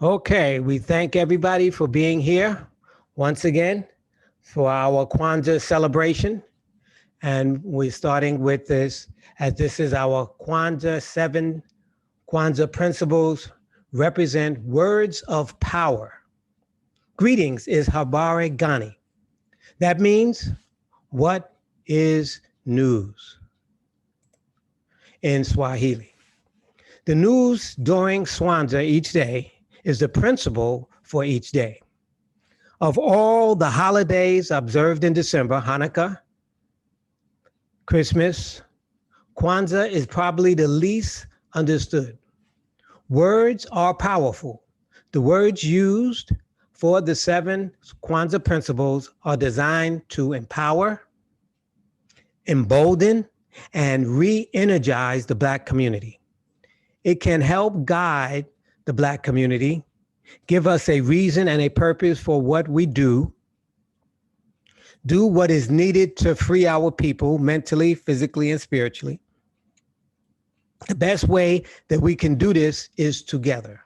Okay, we thank everybody for being here once again for our Kwanzaa celebration. And we're starting with this, as this is our Kwanzaa 7 Kwanzaa principles represent words of power. Greetings is Habari Gani. That means, what is news in Swahili? The news during Kwanzaa each day is the principle for each day. Of all the holidays observed in December, Hanukkah, Christmas, Kwanzaa is probably the least understood. Words are powerful. The words used for the 7 Kwanzaa principles are designed to empower, embolden, and re-energize the Black community. It can help guide the Black community, give us a reason and a purpose for what we do what is needed to free our people mentally, physically, and spiritually. The best way that we can do this is together,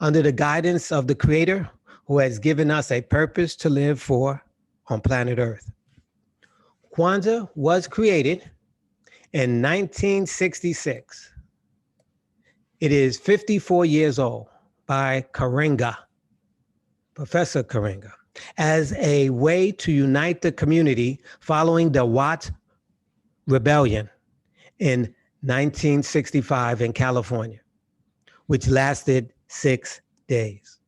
under the guidance of the Creator, who has given us a purpose to live for on planet Earth. Kwanzaa was created in 1966. It is 54 years old by Karenga, Professor Karenga, as a way to unite the community following the Wat Rebellion in 1965 in California, which lasted 6 days.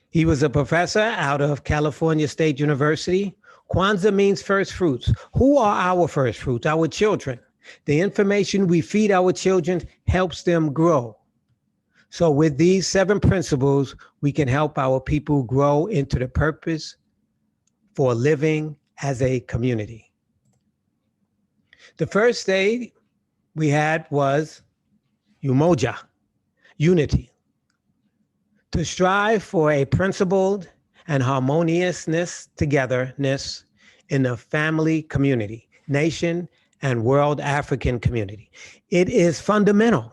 He was a professor out of California State University. Kwanzaa means first fruits. Who are our first fruits? Our children. The information we feed our children helps them grow. So with these 7 principles, we can help our people grow into the purpose for living as a community. The first day we had was Umoja, unity, to strive for a principled and harmoniousness togetherness in the family community, nation, and world African community. It is fundamental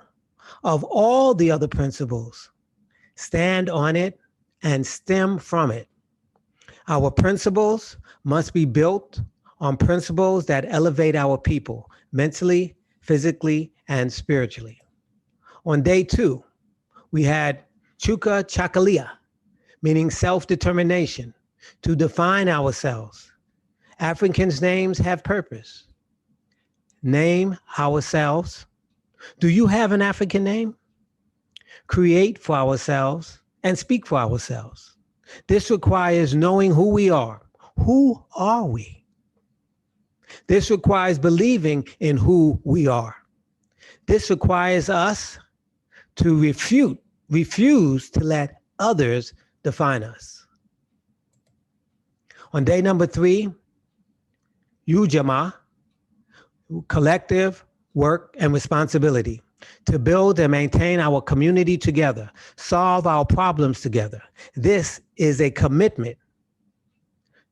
of all the other principles. Stand on it and stem from it. Our principles must be built on principles that elevate our people mentally, physically, and spiritually. On day 2, we had Chuka Chakalia, meaning self-determination, to define ourselves. Africans' names have purpose. Name ourselves. Do you have an African name? Create for ourselves and speak for ourselves. This requires knowing who we are. Who are we? This requires believing in who we are. This requires us to refuse to let others define us. On day number 3, Ujamaa, collective work and responsibility, to build and maintain our community together, solve our problems together. This is a commitment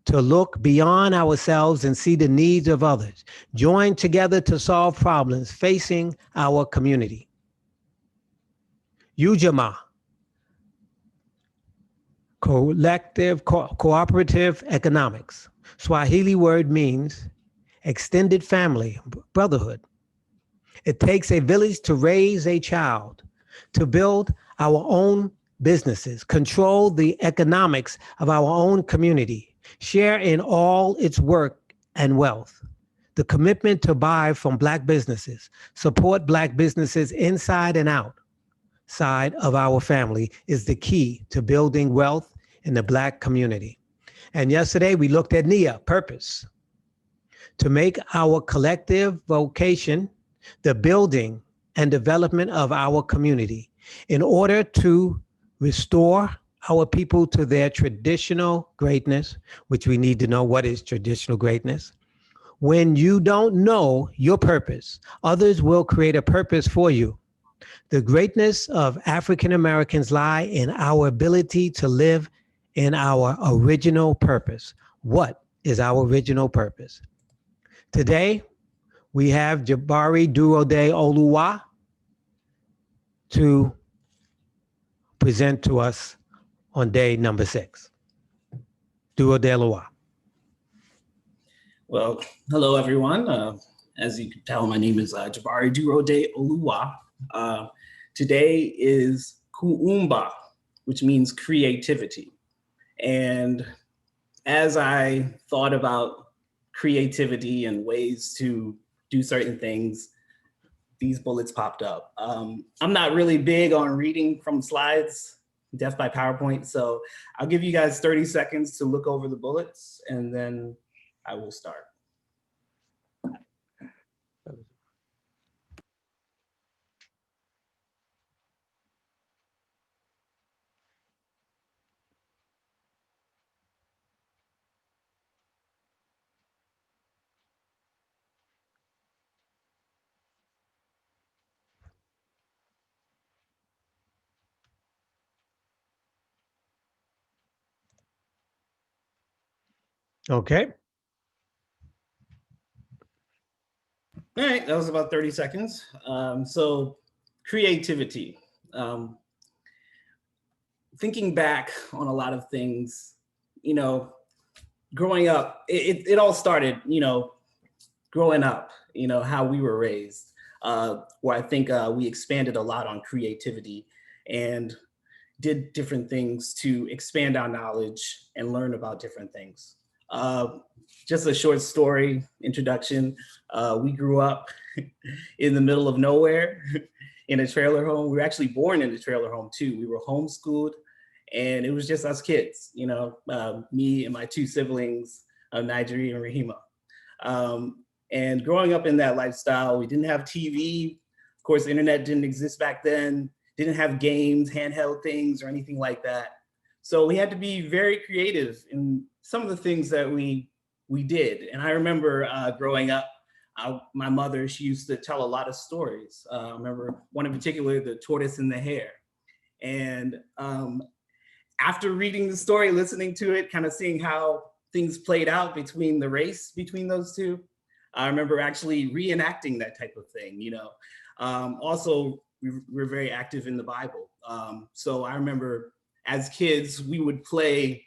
to look beyond ourselves and see the needs of others. Join together to solve problems facing our community. Ujamaa, collective, cooperative economics. Swahili word means extended family, brotherhood. It takes a village to raise a child, to build our own businesses, control the economics of our own community, share in all its work and wealth. The commitment to buy from Black businesses, support Black businesses inside and outside of our family is the key to building wealth in the Black community. And yesterday we looked at Nia, purpose, to make our collective vocation the building and development of our community in order to restore our people to their traditional greatness, which we need to know what is traditional greatness. When you don't know your purpose, others will create a purpose for you. The greatness of African Americans lie in our ability to live in our original purpose. What is our original purpose? Today, we have Jabari Durode Oluwa to present to us on day number 6. Duo de Loa. Well, hello, everyone. As you can tell, my name is Jabari Duro de Oluwa. Today is Kuumba, which means creativity. And as I thought about creativity and ways to do certain things, these bullets popped up. I'm not really big on reading from slides, death by PowerPoint, so I'll give you guys 30 seconds to look over the bullets, and then I will start. Okay. All right, that was about 30 seconds. So creativity. Thinking back on a lot of things, growing up, it all started, growing up, how we were raised, where I think we expanded a lot on creativity and did different things to expand our knowledge and learn about different things. Just a short story introduction. We grew up in the middle of nowhere in a trailer home. We were actually born in a trailer home too. We were homeschooled, and it was just us kids, me and my 2 siblings, Nigeria and Rahima. And growing up in that lifestyle, we didn't have TV. Of course, the internet didn't exist back then. Didn't have games, handheld things, or anything like that. So we had to be very creative in some of the things that we did. And I remember growing up, my mother, she used to tell a lot of stories. I remember one in particular, the tortoise and the hare. And after reading the story, listening to it, kind of seeing how things played out between the race between those two, I remember actually reenacting that type of thing. Also, we're very active in the Bible. So I remember as kids, we would pretend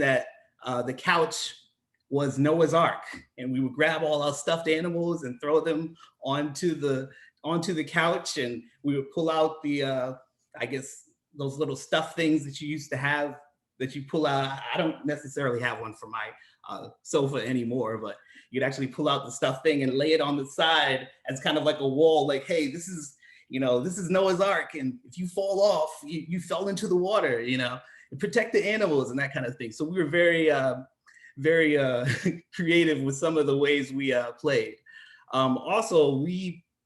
that the couch was Noah's Ark, and we would grab all our stuffed animals and throw them onto the couch, and we would pull out the, I guess, those little stuffed things that you used to have that you pull out. I don't necessarily have one for my sofa anymore, but you'd actually pull out the stuffed thing and lay it on the side as kind of like a wall, like, hey, this is Noah's Ark, and if you fall off, you fell into the water, and protect the animals and that kind of thing. So we were very, very creative with some of the ways we played. Also,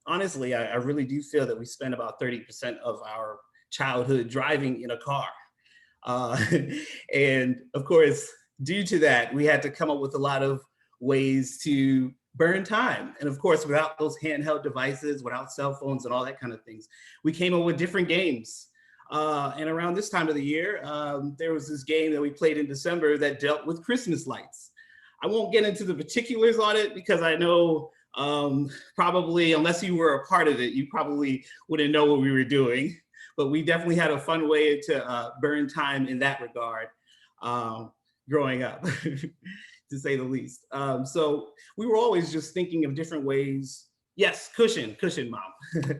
honestly, I really do feel that we spend about 30% of our childhood driving in a car. And of course, due to that, we had to come up with a lot of ways to burn time. And of course, without those handheld devices, without cell phones and all that kind of things, we came up with different games. And around this time of the year, there was this game that we played in December that dealt with Christmas lights. I won't get into the particulars on it because I know probably, unless you were a part of it, you probably wouldn't know what we were doing. But we definitely had a fun way to burn time in that regard growing up, to say the least. So we were always just thinking of different ways. Yes, cushion, Mom.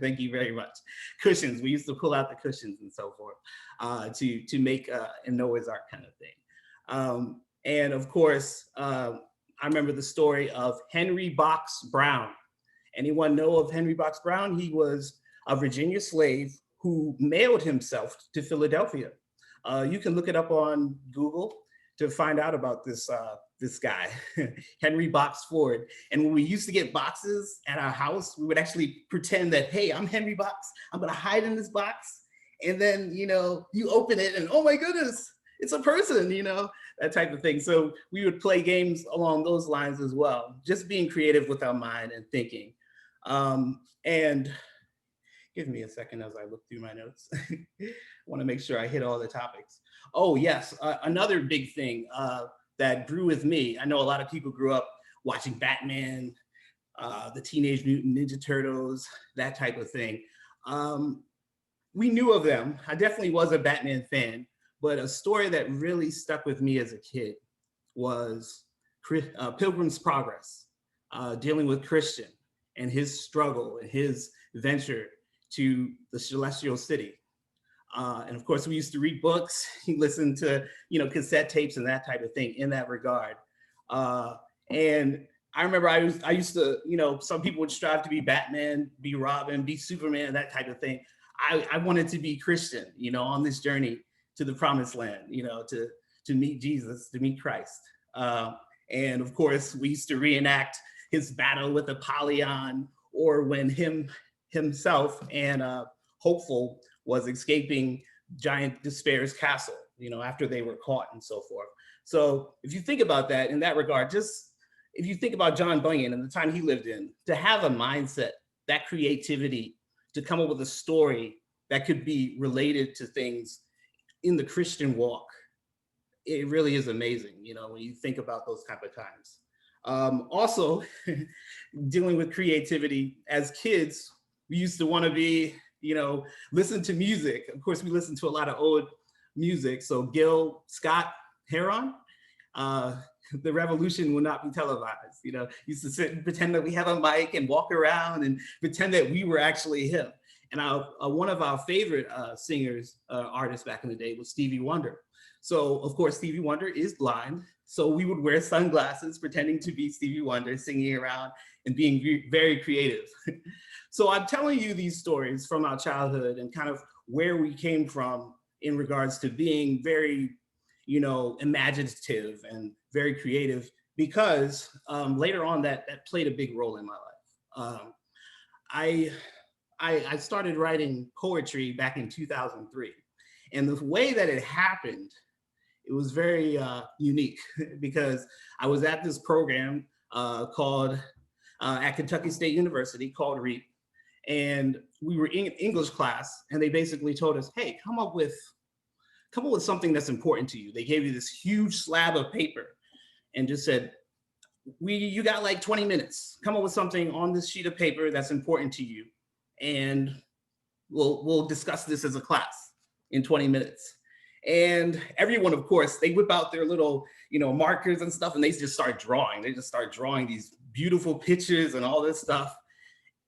Thank you very much. Cushions, we used to pull out the cushions and so forth to make a Noah's Ark kind of thing. And of course, I remember the story of Henry Box Brown. Anyone know of Henry Box Brown? He was a Virginia slave who mailed himself to Philadelphia. You can look it up on Google to find out about this guy, Henry Box Ford. And when we used to get boxes at our house, we would actually pretend that, hey, I'm Henry Box. I'm gonna hide in this box. And then, you open it and, oh my goodness, it's a person, that type of thing. So we would play games along those lines as well, just being creative with our mind and thinking. And give me a second as I look through my notes. I want to make sure I hit all the topics. Oh yes, another big thing that grew with me. I know a lot of people grew up watching Batman, the Teenage Mutant Ninja Turtles, that type of thing. we knew of them. I definitely was a Batman fan, but a story that really stuck with me as a kid was Pilgrim's Progress, dealing with Christian and his struggle and his venture to the celestial city. And of course, we used to read books, listen to, cassette tapes and that type of thing in that regard. And I remember I used to, some people would strive to be Batman, be Robin, be Superman, that type of thing. I wanted to be Christian, on this journey to the promised land, to meet Jesus, to meet Christ. And of course, we used to reenact his battle with Apollyon, or when himself and Hopeful was escaping Giant Despair's castle, after they were caught and so forth. So if you think about that in that regard, just if you think about John Bunyan and the time he lived in, to have a mindset, that creativity, to come up with a story that could be related to things in the Christian walk, it really is amazing, when you think about those type of times. Also, dealing with creativity, as kids, we used to want to be, listen to music. Of course, we listened to a lot of old music. So Gil Scott Heron, the revolution will not be televised. Used to sit and pretend that we have a mic and walk around and pretend that we were actually him. And one of our favorite singers, artists back in the day was Stevie Wonder. So of course, Stevie Wonder is blind. So we would wear sunglasses, pretending to be Stevie Wonder, singing around and being very creative. So I'm telling you these stories from our childhood and kind of where we came from in regards to being very, imaginative and very creative, because later on that played a big role in my life. I started writing poetry back in 2003. And the way that it happened, it was very unique because I was at this program called at Kentucky State University called REAP. And we were in English class, and they basically told us, hey, come up with something that's important to you. They gave you this huge slab of paper and just said, you got like 20 minutes. Come up with something on this sheet of paper that's important to you. And we'll discuss this as a class in 20 minutes. And everyone, of course, they whip out their little, markers and stuff, and they just start drawing. They just start drawing these beautiful pictures and all this stuff.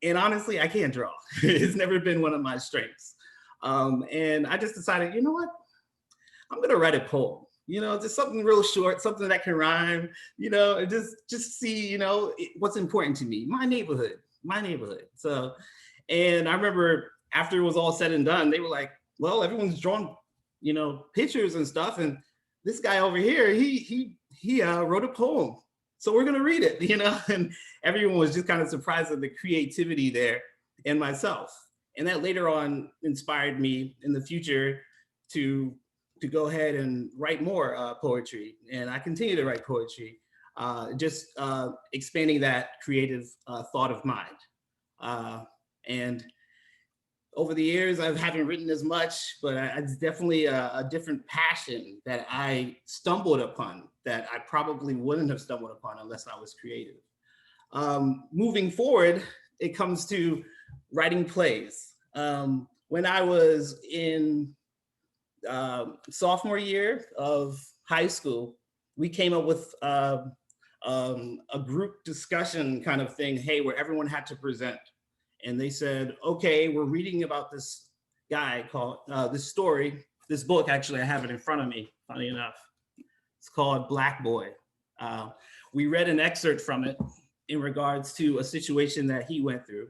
And honestly, I can't draw. It's never been one of my strengths. And I just decided, you know what? I'm gonna write a poem. Just something real short, something that can rhyme. And just see, what's important to me, my neighborhood. So, and I remember after it was all said and done, they were like, well, everyone's drawn, pictures and stuff, and this guy over here, he wrote a poem. So we're gonna read it, and everyone was just kind of surprised at the creativity there in myself. And that later on inspired me in the future to go ahead and write more poetry. And I continue to write poetry, just expanding that creative thought of mine. And over the years, I haven't written as much, but it's definitely a different passion that I stumbled upon that I probably wouldn't have stumbled upon unless I was creative. Moving forward, it comes to writing plays. When I was in sophomore year of high school, we came up with a group discussion kind of thing, hey, where everyone had to present. And they said, okay, we're reading about this guy called, this book, actually, I have it in front of me, funny enough. It's called Black Boy. We read an excerpt from it in regards to a situation that he went through.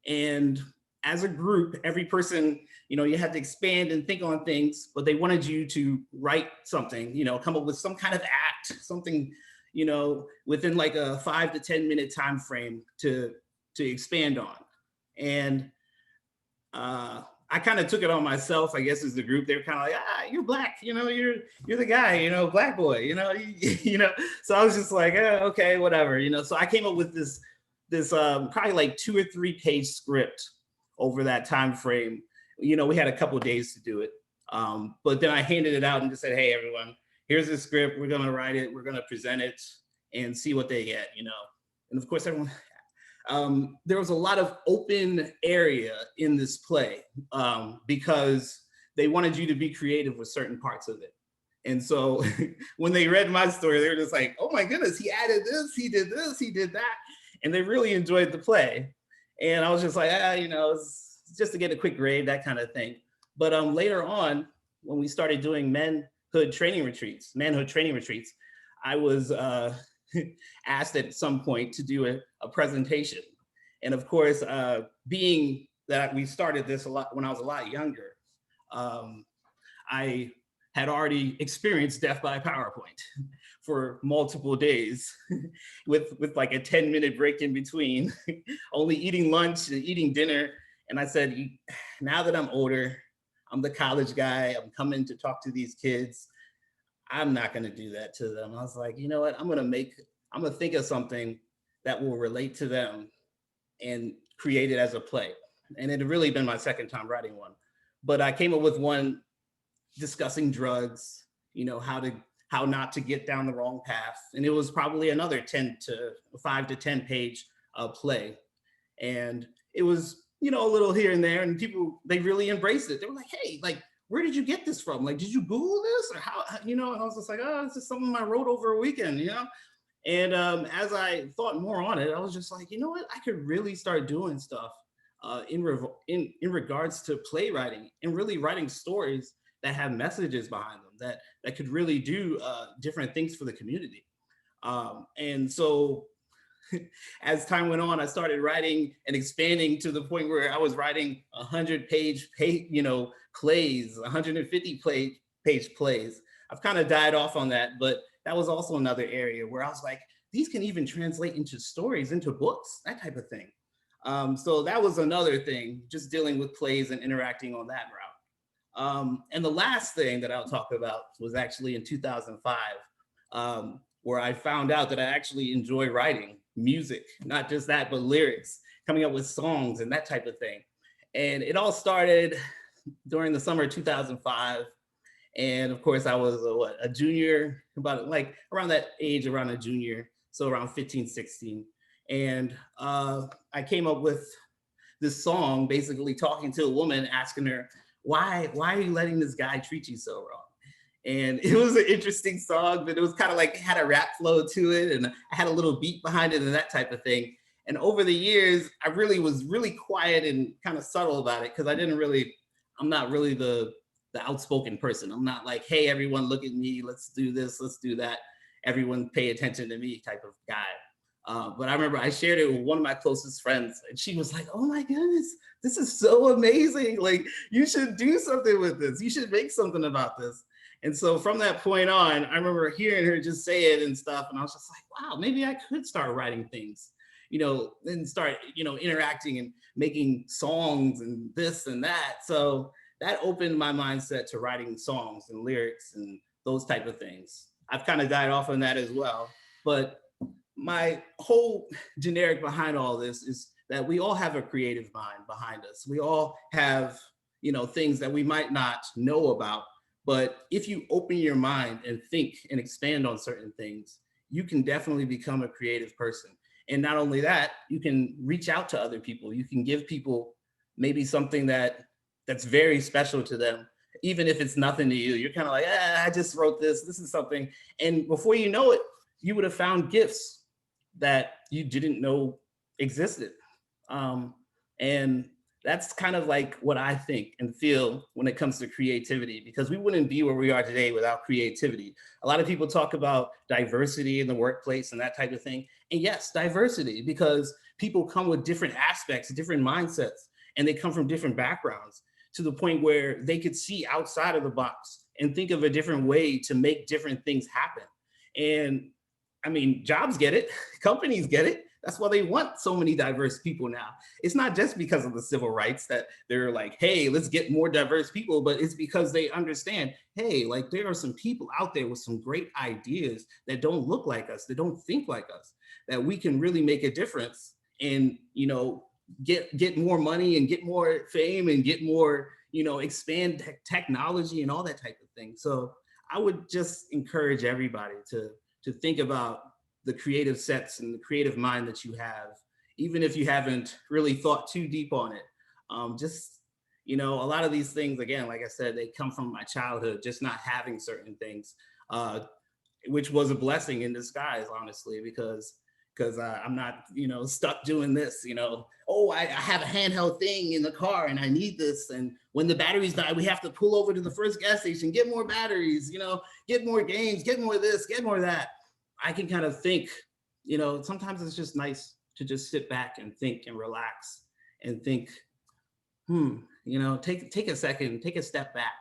And as a group, every person, you had to expand and think on things, but they wanted you to write something, come up with some kind of act, something, within like a 5 to 10 minute time frame to expand on. And I kind of took it on myself, I guess, as the group. They were kind of like, you're black, you're the guy, black boy, So I was just like, okay, whatever, So I came up with this probably like 2 or 3 page script over that time frame. We had a couple of days to do it, but then I handed it out and just said, hey, everyone, here's the script. We're gonna write it. We're gonna present it and see what they get. And of course, there was a lot of open area in this play because they wanted you to be creative with certain parts of it. And so when they read my story, they were just like, oh my goodness, he added this, he did that. And they really enjoyed the play. And I was just like, it's just to get a quick grade, that kind of thing. But later on, when we started doing manhood training retreats, I was asked at some point to do a presentation. And of course, being that we started this a lot when I was a lot younger, I had already experienced death by PowerPoint for multiple days with like a 10-minute break in between, only eating lunch and eating dinner. And I said, now that I'm older, I'm the college guy, I'm coming to talk to these kids, I'm not gonna do that to them. I was like, you know what, I'm gonna think of something that will relate to them and create it as a play. And it had really been my second time writing one. But I came up with one discussing drugs, how not to get down the wrong path. And it was probably another 5 to 10 page play. And it was, a little here and there, and people, they really embraced it. They were like, hey, like, where did you get this from? Like, did you Google this or how, and I was just like, oh, this is something I wrote over a weekend, And as I thought more on it, I was just like, you know what, I could really start doing stuff in regards to playwriting and really writing stories that have messages behind them that could really do different things for the community. And so as time went on, I started writing and expanding to the point where I was writing 100-page plays, 150-page plays. I've kind of died off on that, but that was also another area where I was like, these can even translate into stories, into books, that type of thing. So that was another thing, just dealing with plays and interacting on that route. And the last thing that I'll talk about was actually in 2005, where I found out that I actually enjoy writing music, not just that, but lyrics, coming up with songs and that type of thing. And it all started during the summer of 2005. And of course, I was a junior, about like around that age, around a junior, so around 15, 16. And I came up with this song, basically talking to a woman, asking her, why are you letting this guy treat you so wrong? And it was an interesting song, but it was kind of like, had a rap flow to it, and I had a little beat behind it and that type of thing. And over the years, I really was really quiet and kind of subtle about it, because I'm not really the outspoken person. I'm not like, hey, everyone, look at me, let's do this, let's do that, everyone pay attention to me type of guy. But I remember I shared it with one of my closest friends, and she was like, oh my goodness, this is so amazing. Like, you should do something with this. You should make something about this. And so from that point on, I remember hearing her just say it and stuff. And I was just like, wow, maybe I could start writing things, and start, interacting and making songs and this and that. So that opened my mindset to writing songs and lyrics and those type of things. I've kind of died off on that as well. But my whole generic behind all this is that we all have a creative mind behind us. We all have, things that we might not know about. But if you open your mind and think and expand on certain things, you can definitely become a creative person. And not only that, you can reach out to other people. You can give people maybe something that's very special to them, even if it's nothing to you. You're kind of like, I just wrote this. This is something. And before you know it, you would have found gifts that you didn't know existed. And that's kind of like what I think and feel when it comes to creativity, because we wouldn't be where we are today without creativity. A lot of people talk about diversity in the workplace and that type of thing. And yes, diversity, because people come with different aspects, different mindsets, and they come from different backgrounds, to the point where they could see outside of the box and think of a different way to make different things happen. And I mean, jobs get it, companies get it. That's why they want so many diverse people now. It's not just because of the civil rights that they're like, hey, let's get more diverse people, but it's because they understand, hey, like, there are some people out there with some great ideas that don't look like us, that don't think like us, that we can really make a difference and, get more money and get more fame and get more, expand technology and all that type of thing. So I would just encourage everybody to think about the creative sets and the creative mind that you have, even if you haven't really thought too deep on it. Just, you know, a lot of these things, again, like I said, they come from my childhood, just not having certain things, which was a blessing in disguise, honestly, because I'm not, you know, stuck doing this, you know, oh, I have a handheld thing in the car and I need this. And when the batteries die, we have to pull over to the first gas station, get more batteries, you know, get more games, get more this, get more that. I can kind of think, you know, sometimes it's just nice to just sit back and think and relax and think, you know, take a second, take a step back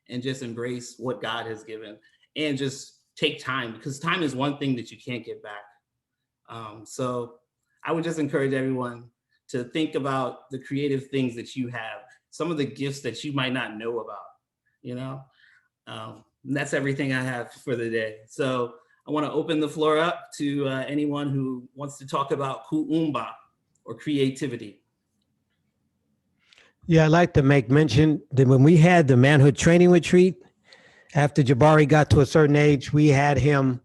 and just embrace what God has given and just take time, because time is one thing that you can't get back. So I would just encourage everyone to think about the creative things that you have, some of the gifts that you might not know about, you know. That's everything I have for the day. So I want to open the floor up to anyone who wants to talk about Kuumba or creativity. Yeah, I'd like to make mention that when we had the manhood training retreat, after Jabari got to a certain age, we had him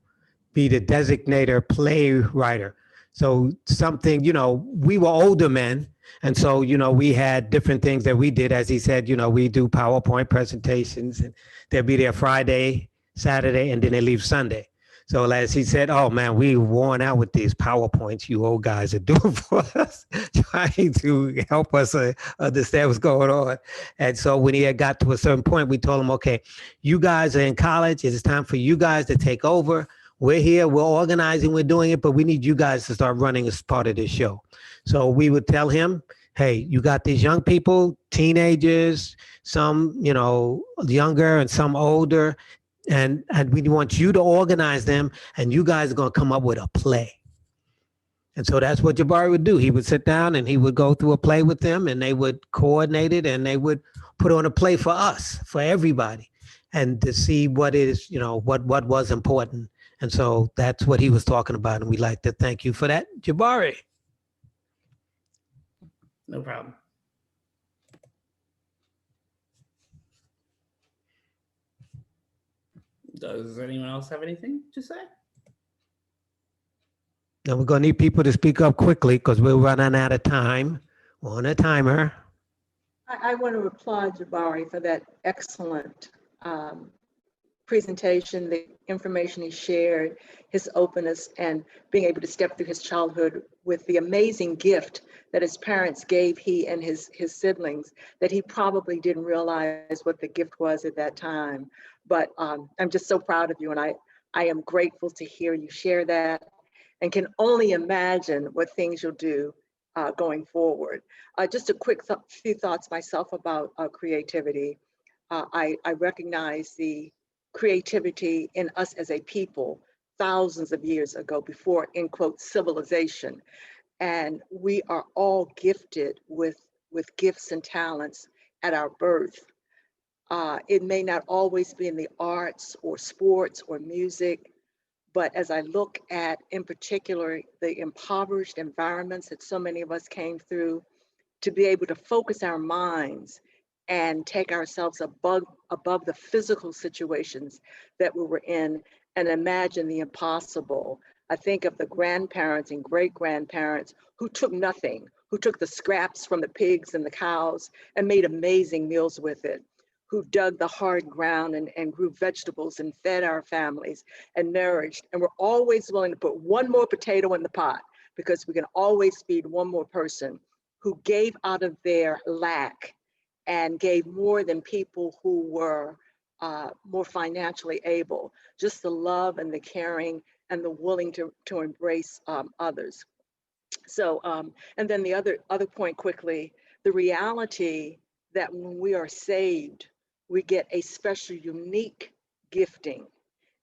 be the designator playwriter. So something, you know, we were older men. And so, you know, we had different things that we did. As he said, you know, we do PowerPoint presentations and they'll be there Friday, Saturday, and then they leave Sunday. So as he said, oh man, we worn out with these PowerPoints you old guys are doing for us, trying to help us understand what's going on. And so when he had got to a certain point, we told him, okay, you guys are in college. It's time for you guys to take over. We're here, we're organizing, we're doing it, but we need you guys to start running as part of this show. So we would tell him, hey, you got these young people, teenagers, some, you know, younger and some older, and we want you to organize them, and you guys are going to come up with a play. And so that's what Jabari would do. He would sit down and he would go through a play with them, and they would coordinate it, and they would put on a play for us, for everybody, and to see what is, you know, what was important. And so that's what he was talking about. And we'd like to thank you for that, Jabari. No problem. Does anyone else have anything to say? Now we're going to need people to speak up quickly because we're running out of time. We're on a timer. I want to applaud Jabari for that excellent presentation, the information he shared, his openness, and being able to step through his childhood with the amazing gift that his parents gave he and his siblings, that he probably didn't realize what the gift was at that time. But I'm just so proud of you, and I am grateful to hear you share that, and can only imagine what things you'll do going forward. Just a quick few thoughts myself about creativity. I recognize the creativity in us as a people thousands of years ago, before, in quote, civilization. And we are all gifted with gifts and talents at our birth. It may not always be in the arts or sports or music, but as I look at, in particular, the impoverished environments that so many of us came through, to be able to focus our minds and take ourselves above the physical situations that we were in and imagine the impossible. I think of the grandparents and great-grandparents who took nothing, who took the scraps from the pigs and the cows and made amazing meals with it, who dug the hard ground and grew vegetables and fed our families and nourished. And we're always willing to put one more potato in the pot because we can always feed one more person, who gave out of their lack and gave more than people who were more financially able. Just the love and the caring and the willing to embrace others. So, and then the other point quickly, the reality that when we are saved, we get a special, unique gifting,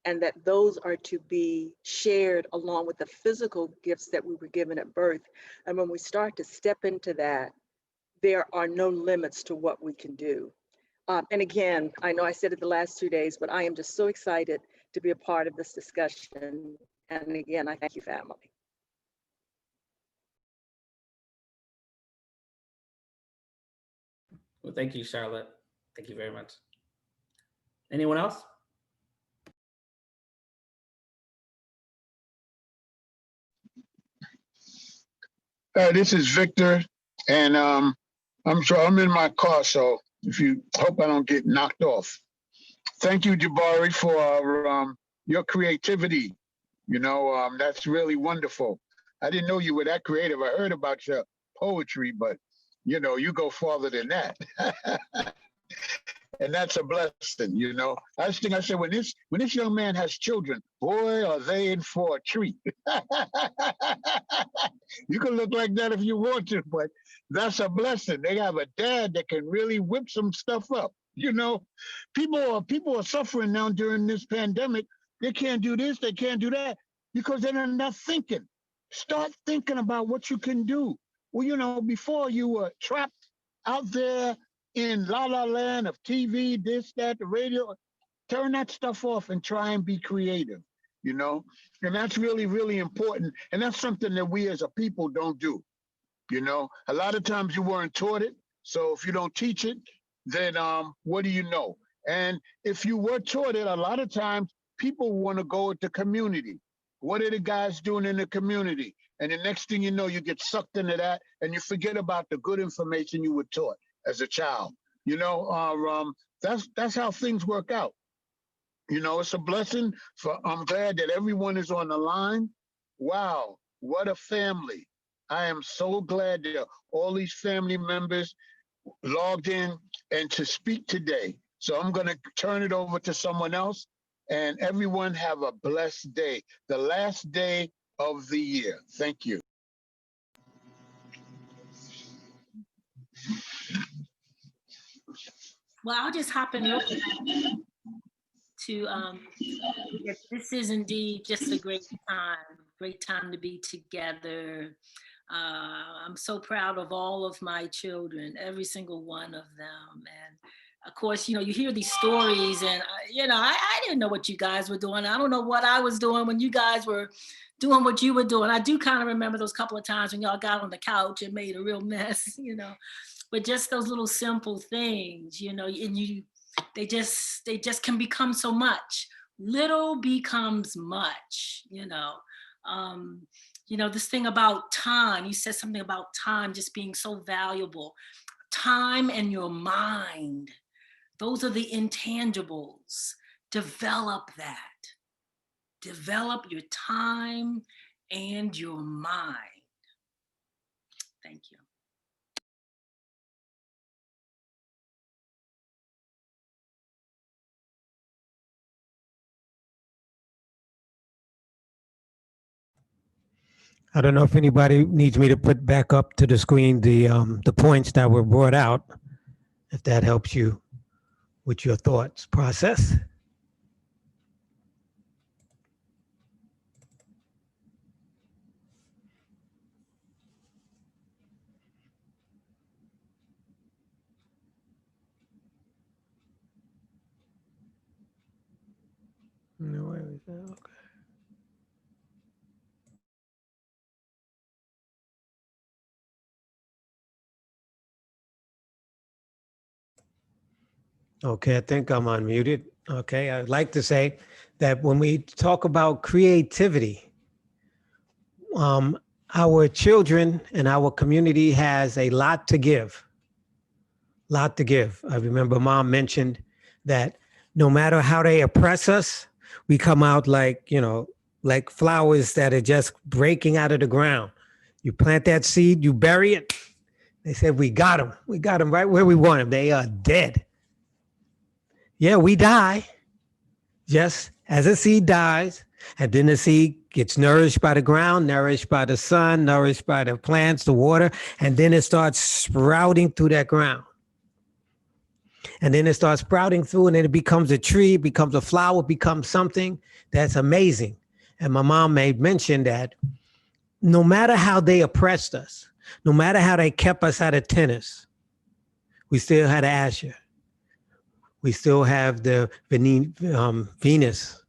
and that those are to be shared along with the physical gifts that we were given at birth. And when we start to step into that, there are no limits to what we can do. And again, I know I said it the last 2 days, but I am just so excited to be a part of this discussion. And again, I thank you, family. Well, thank you, Charlotte. Thank you very much. Anyone else? This is Victor, and I'm in my car, so if you hope I don't get knocked off. Thank you, Jabari, for your creativity. That's really wonderful. I didn't know you were that creative. I heard about your poetry, but you go farther than that. And that's a blessing. I just think I said when this young man has children, boy, are they in for a treat. You can look like that if you want to, but that's a blessing. They have a dad that can really whip some stuff up. People are suffering now during this pandemic. They can't do this, they can't do that because they're not thinking. Start thinking about what you can do. Well, before you were trapped out there in la la land of TV, this, that, the radio, turn that stuff off and try and be creative. And that's really, really important. And that's something that we as a people don't do. A lot of times you weren't taught it. So if you don't teach it, then what do you know? And if you were taught it, a lot of times people want to go with the community. What are the guys doing in the community? And the next thing you know, you get sucked into that and you forget about the good information you were taught as a child. That's how things work out. It's a blessing. I'm glad that everyone is on the line. Wow, what a family. I am so glad that all these family members logged in and to speak today. So I'm going to turn it over to someone else, and everyone have a blessed day, the last day of the year. Thank you. Well, I'll just hop in real quick to this is indeed just a great time to be together. I'm so proud of all of my children, every single one of them. And of course, you hear these stories and, I didn't know what you guys were doing. I don't know what I was doing when you guys were doing what you were doing. I do kind of remember those couple of times when y'all got on the couch and made a real mess, but just those little simple things, and they just can become so much. Little becomes much, this thing about time, you said something about time just being so valuable. Time and your mind, those are the intangibles. Develop that. Develop your time and your mind. Thank you. I don't know if anybody needs me to put back up to the screen the points that were brought out, if that helps you with your thoughts process. No, where is that? Okay. Okay, I think I'm unmuted. Okay, I'd like to say that when we talk about creativity, our children and our community has a lot to give. Lot to give. I remember Mom mentioned that no matter how they oppress us, we come out like flowers that are just breaking out of the ground. You plant that seed, you bury it. They said, we got them. We got them right where we want them. They are dead. Yeah, we die just as a seed dies, and then the seed gets nourished by the ground, nourished by the sun, nourished by the plants, the water, and then it starts sprouting through that ground. And then it starts sprouting through, and then it becomes a tree, becomes a flower, becomes something that's amazing. And my mom made mention that no matter how they oppressed us, no matter how they kept us out of tennis, we still had Asher. We still have the Venus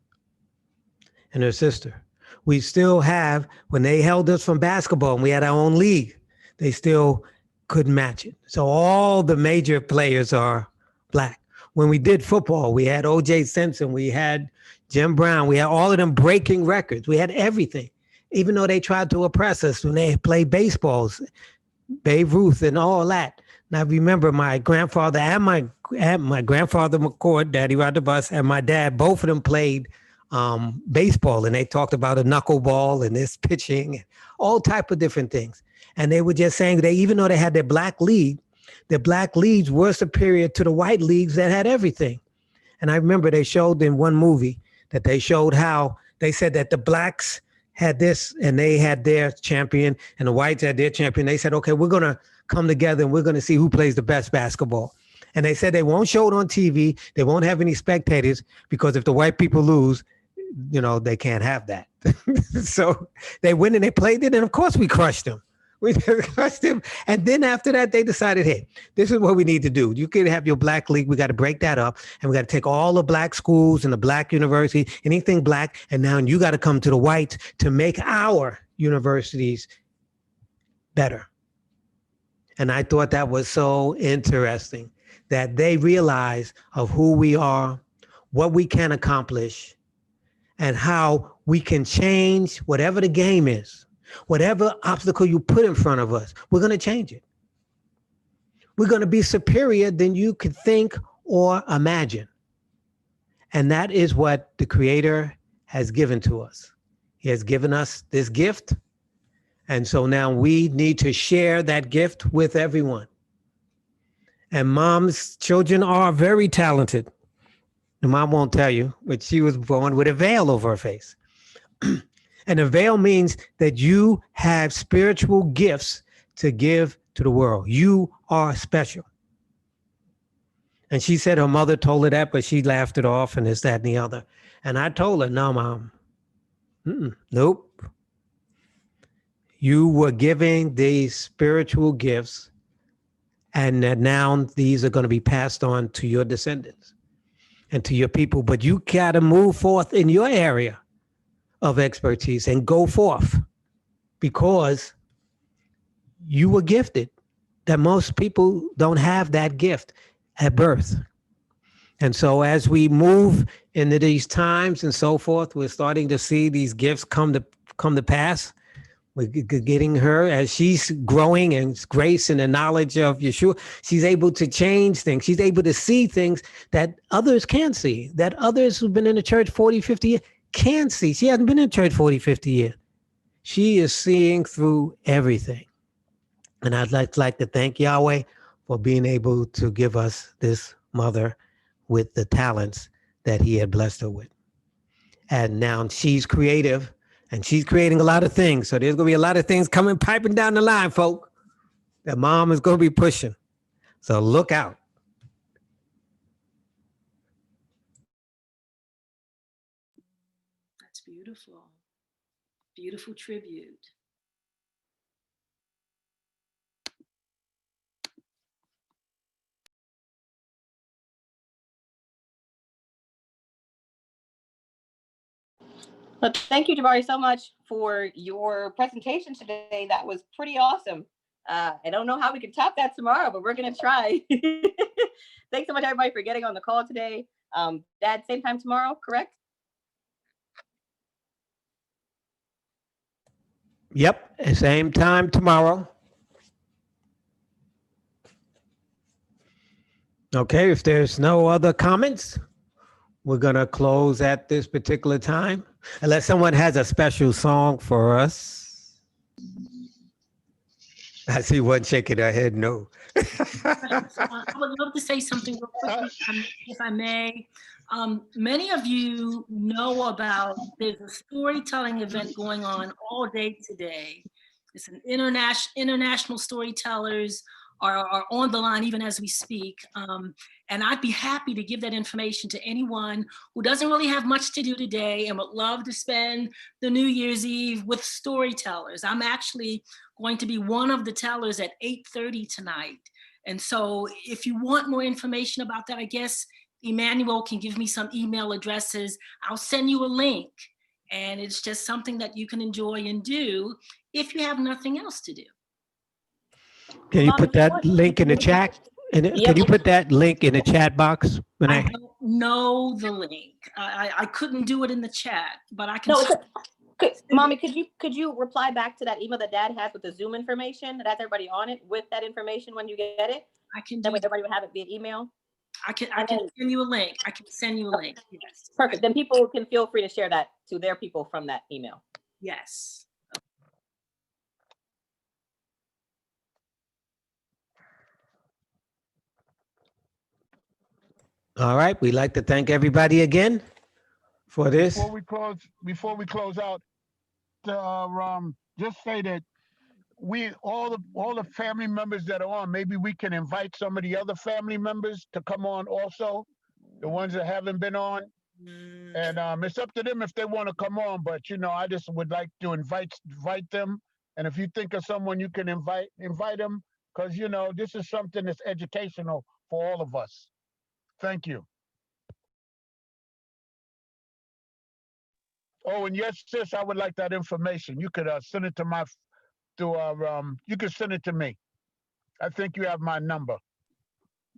and her sister. We still have, when they held us from basketball and we had our own league, they still couldn't match it. So all the major players are Black. When we did football, we had O.J. Simpson, we had Jim Brown, we had all of them breaking records. We had everything. even though they tried to oppress us when they played baseballs, Babe Ruth and all that. And I remember my grandfather and my grandfather McCord, Daddy Ride the Bus, and my dad, both of them played baseball, and they talked about a knuckleball and this pitching and all type of different things. And they were just saying that even though they had their black league, the black leagues were superior to the white leagues that had everything. And I remember they showed in one movie that they showed how they said that the blacks had this and they had their champion and the whites had their champion. They said, okay, we're going to come together and we're going to see who plays the best basketball. And they said they won't show it on TV. They won't have any spectators because if the white people lose, you know, they can't have that. So they went and they played it. And of course we crushed them. We crushed them. And then after that, they decided, hey, this is what we need to do. You can have your black league. We got to break that up. And we got to take all the black schools and the black university, anything black. And now you got to come to the whites to make our universities better. And I thought that was so interesting that they realize of who we are, what we can accomplish, and how we can change whatever the game is. Whatever obstacle you put in front of us, we're going to change it. We're going to be superior than you could think or imagine. And that is what the Creator has given to us. He has given us this gift. And so now we need to share that gift with everyone. And mom's children are very talented. And mom won't tell you, but she was born with a veil over her face. And a veil means that you have spiritual gifts to give to the world. You are special. And she said her mother told her that, but she laughed it off and this, that, and the other. And I told her, no, mom, nope. You were giving these spiritual gifts, and now these are going to be passed on to your descendants and to your people. But you got to move forth in your area of expertise and go forth because you were gifted. That most people don't have that gift at birth. And so as we move into these times and so forth, we're starting to see these gifts come to pass. We're getting her as she's growing and grace and the knowledge of Yeshua. She's able to change things. She's able to see things that others can't see, that others who've been in the church 40, 50 years can't see. She hasn't been in church 40, 50 years. She is seeing through everything. And I'd like to thank Yahweh for being able to give us this mother with the talents that he had blessed her with. And now she's creative and she's creating a lot of things. So there's going to be a lot of things coming piping down the line, folk, that mom is going to be pushing. So look out. That's beautiful. Beautiful tribute. Well, thank you, Jabari, so much for your presentation today. That was pretty awesome. I don't know how we can top that tomorrow, but we're going to try. Thanks so much, everybody, for getting on the call today. Dad, same time tomorrow, correct? Yep, same time tomorrow. Okay, if there's no other comments, we're going to close at this particular time, unless someone has a special song for us. I see one shaking her head no. I would love to say something real quick, if I may. Many of you know about, there's a storytelling event going on all day today. It's an international storytellers are on the line even as we speak. And I'd be happy to give that information to anyone who doesn't really have much to do today and would love to spend the New Year's Eve with storytellers. I'm actually going to be one of the tellers at 8:30 tonight. And so if you want more information about that, I guess Emmanuel can give me some email addresses. I'll send you a link. And it's just something that you can enjoy and do if you have nothing else to do. Can you put that link in the chat? And can you put that link in the chat box? I don't know the link. I couldn't do it in the chat, but I can. No, Mommy, could you reply back to that email that Dad has with the Zoom information that has everybody on it with that information when you get it? I can That do way that. everybody would have it via email. I can send you a link. I can send you a link. Yes. Perfect. Then people can feel free to share that to their people from that email. Yes. All right. We'd like to thank everybody again for this. Before we close out, just say that all the family members that are on, maybe we can invite some of the other family members to come on also, the ones that haven't been on. And it's up to them if they want to come on, but I just would like to invite them. And if you think of someone you can invite them, because this is something that's educational for all of us. Thank you. Oh, and yes, sis, I would like that information. You could send it you could send it to me. I think you have my number.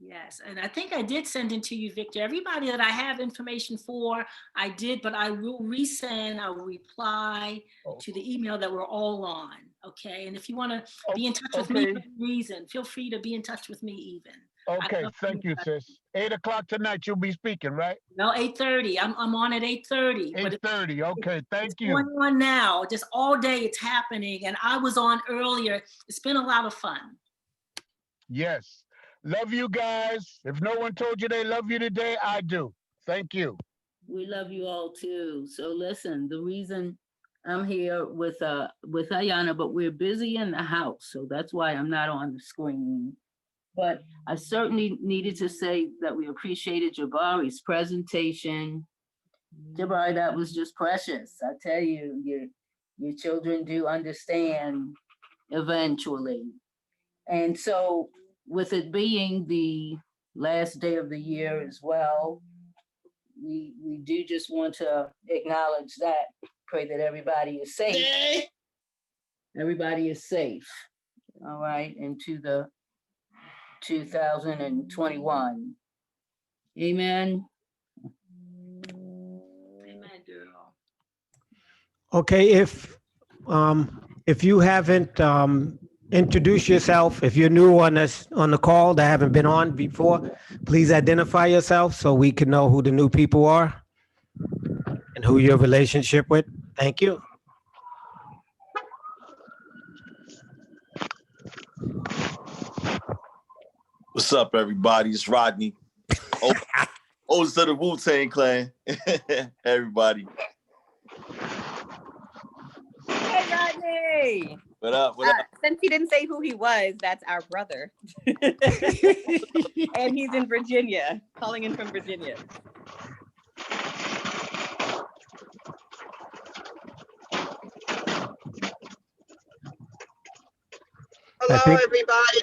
Yes, and I think I did send it to you, Victor. Everybody that I have information for, I did, but I will resend, I'll reply to the email that we're all on, okay? And if you want to be in touch with me for any reason, feel free to be in touch with me even. Okay, thank you, sis. 8 o'clock tonight, you'll be speaking, right? No, 8:30. I'm on at 8:30. 8:30, okay, thank you. It's going on now, just all day it's happening. And I was on earlier. It's been a lot of fun. Yes. Love you guys. If no one told you they love you today, I do. Thank you. We love you all too. So listen, the reason I'm here with Ayana, but we're busy in the house. So that's why I'm not on the screen. But I certainly needed to say that we appreciated Jabari's presentation. Jabari, that was just precious. I tell you, your children do understand eventually. And so with it being the last day of the year as well, we do just want to acknowledge that, pray that everybody is safe. Everybody is safe, all right, into the 2021. Amen. Amen, girl. Okay, if you haven't introduced yourself, if you're new on the call that haven't been on before, please identify yourself so we can know who the new people are and who your relationship with. Thank you. What's up, everybody? It's Rodney. Oldest of the Wu-Tang Clan. Everybody. Hey, Rodney. What up? What up? Since he didn't say who he was, that's our brother. And he's in Virginia, calling in from Virginia. Hello, everybody.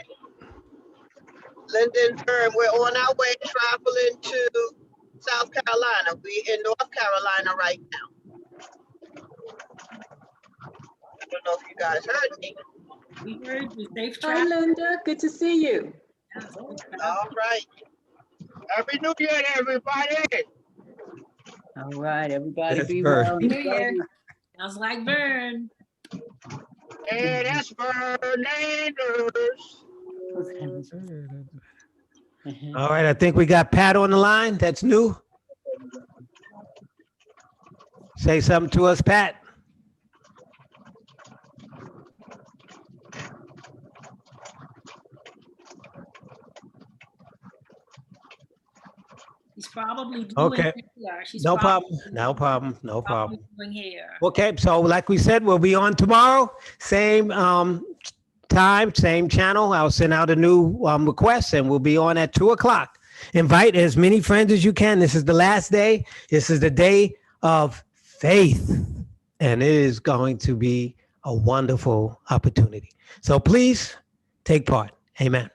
Lyndon Byrne. We're on our way traveling to South Carolina. We're in North Carolina right now. I don't know if you guys heard me. We heard you. Safe Hi, travel. Linda. Good to see you. All right. Happy New Year, everybody. All right, everybody That's be Vern. well. New Year. Sounds like Vern. Hey, that's Fernandez. All right, I think we got Pat on the line. That's new. Say something to us, Pat. He's probably doing Okay. hair. She's No probably- problem. No problem. No probably problem. doing hair. Okay, so like we said, we'll be on tomorrow. Same time, same channel. I'll send out a new request and we'll be on at 2 o'clock. Invite as many friends as you can. This is the last day. This is the day of faith. And it is going to be a wonderful opportunity. So please take part. Amen.